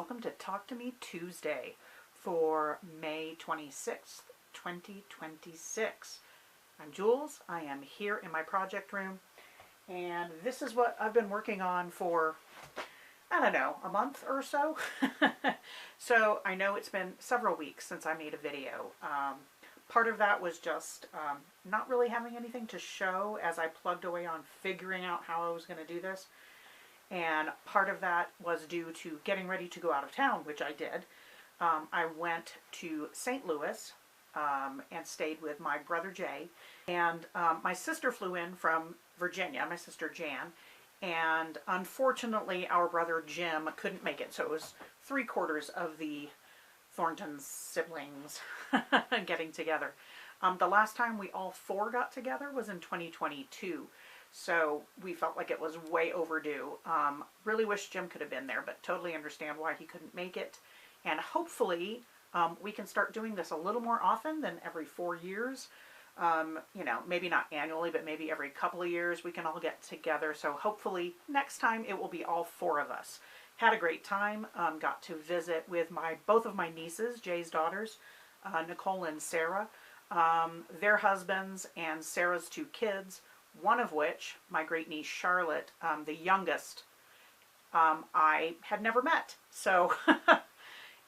welcome to Talk to Me Tuesday for May 26th, 2026. I'm Jules. I am here in my project room, and this is what I've been working on for, I don't know, a month or so. So I know it's been several weeks since I made a video. Part of that was just not really having anything to show as I plugged away on figuring out how I was going to do this. And part of that was due to getting ready to go out of town, which I did. I went to St. Louis and stayed with my brother Jay. And my sister flew in from Virginia, my sister Jan. And unfortunately, our brother Jim couldn't make it. So it was 3/4 of the Thornton siblings getting together. The last time we all four got together was in 2022. So we felt like it was way overdue. Really wish Jim could have been there, but totally understand why he couldn't make it. And hopefully we can start doing this a little more often than every 4 years. You know, maybe not annually, but maybe every couple of years we can all get together. So hopefully next time it will be all four of us. Had a great time. Got to visit with both of my nieces, Jay's daughters, Nicole and Sarah, their husbands, and Sarah's 2 kids. One of which, my great niece Charlotte, the youngest, I had never met. So,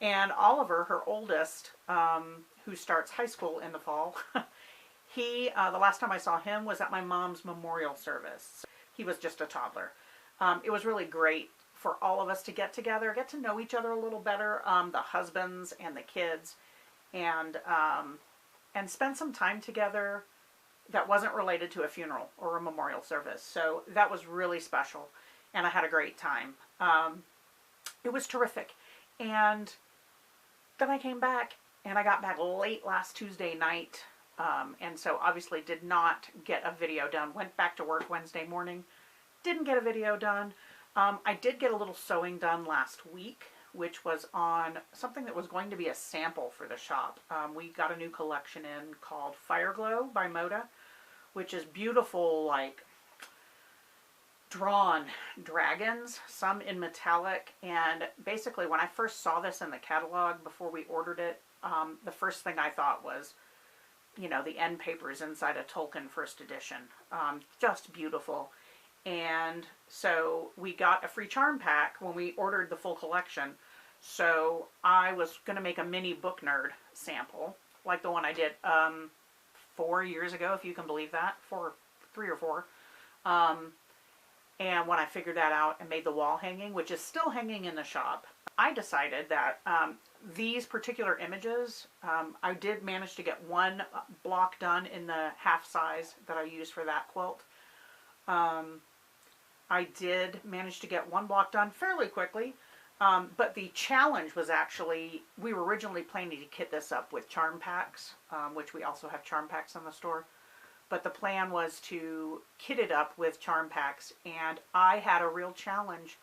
and Oliver, her oldest, who starts high school in the fall, the last time I saw him was at my mom's memorial service. He was just a toddler. It was really great for all of us to get together, get to know each other a little better, the husbands and the kids, and spend some time together that wasn't related to a funeral or a memorial service. So that was really special, and I had a great time. It was terrific. And then I came back, and I got back late last Tuesday night, and so obviously did not get a video done. Went back to work Wednesday morning, didn't get a video done. I did get a little sewing done last week, which was on something that was going to be a sample for the shop. We got a new collection in called Fire Glow by Moda, which is beautiful, like drawn dragons, some in metallic. And basically when I first saw this in the catalog before we ordered it, the first thing I thought was, you know, the end papers inside a Tolkien first edition. Just beautiful. And so we got a free charm pack when we ordered the full collection. So I was going to make a mini book nerd sample, like the one I did 4 years ago, if you can believe that, 3 or 4. And when I figured that out and made the wall hanging, which is still hanging in the shop, I decided that these particular images, I did manage to get one block done in the half size that I used for that quilt. I did manage to get one block done fairly quickly, but the challenge was actually, we were originally planning to kit this up with charm packs, which we also have charm packs in the store, but the plan was to kit it up with charm packs, and I had a real challenge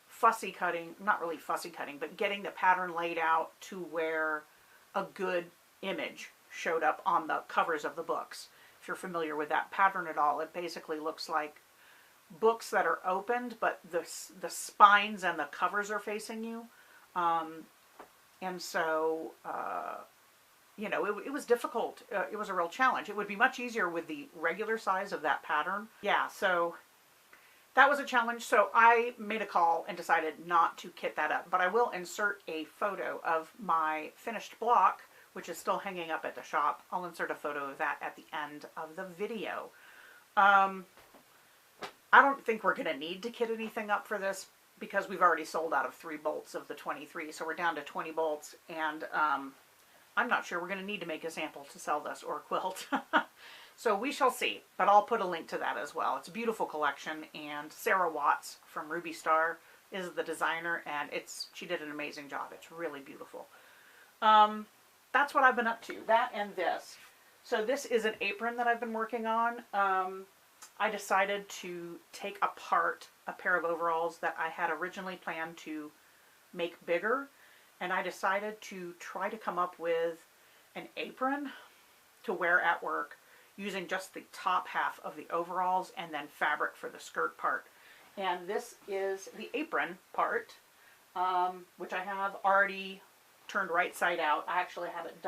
fussy cutting, not really fussy cutting, but getting the pattern laid out to where a good image showed up on the covers of the books. If you're familiar with that pattern at all, it basically looks like books that are opened, but the spines and the covers are facing you. And so, you know, it was difficult. It was a real challenge. It would be much easier with the regular size of that pattern. Yeah, so that was a challenge. So I made a call and decided not to kit that up. But I will insert a photo of my finished block, which is still hanging up at the shop. I'll insert a photo of that at the end of the video. I don't think we're going to need to kit anything up for this because we've already sold out of 3 bolts of the 23. So we're down to 20 bolts, and I'm not sure we're going to need to make a sample to sell this or a quilt. So we shall see, but I'll put a link to that as well. It's a beautiful collection, and Sarah Watts from Ruby Star is the designer, and she did an amazing job. It's really beautiful. That's what I've been up to, that and this. So this is an apron that I've been working on. I decided to take apart a pair of overalls that I had originally planned to make bigger, and I decided to try to come up with an apron to wear at work using just the top half of the overalls and then fabric for the skirt part. And this is the apron part. which I have already turned right side out. I actually have it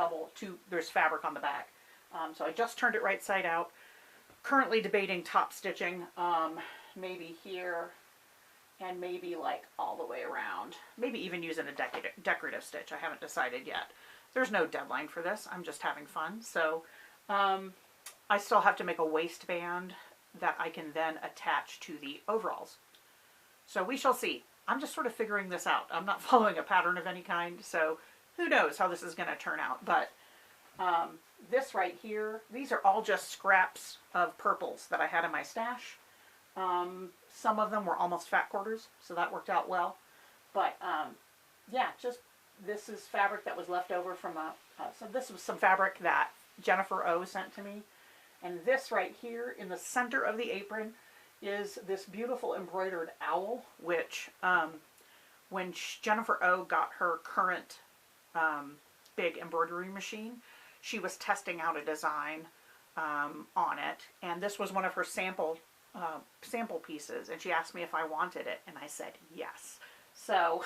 there's fabric on the back. So I just turned it right side out. Currently debating top stitching, maybe here and maybe like all the way around. Maybe even using a decorative stitch. I haven't decided yet. There's no deadline for this. I'm just having fun. So I still have to make a waistband that I can then attach to the overalls. So we shall see. I'm just sort of figuring this out. I'm not following a pattern of any kind, so who knows how this is going to turn out. But this right here, these are all just scraps of purples that I had in my stash. Some of them were almost fat quarters, so that worked out well. But yeah, just this is fabric that was left over from so this was some fabric that Jennifer O sent to me. And this right here in the center of the apron is this beautiful embroidered owl, which when Jennifer O got her current big embroidery machine, she was testing out a design on it, and this was one of her sample pieces, and she asked me if I wanted it, and I said yes. So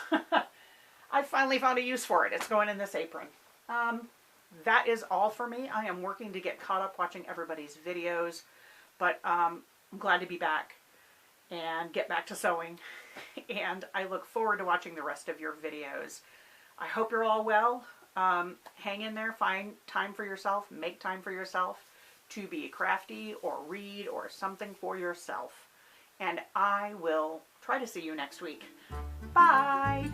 I finally found a use for it. It's going in this apron. That is all for me. I am working to get caught up watching everybody's videos, but I'm glad to be back and get back to sewing, and I look forward to watching the rest of your videos. I hope you're all well. Hang in there, find time for yourself, make time for yourself to be crafty or read or something for yourself. And I will try to see you next week. Bye!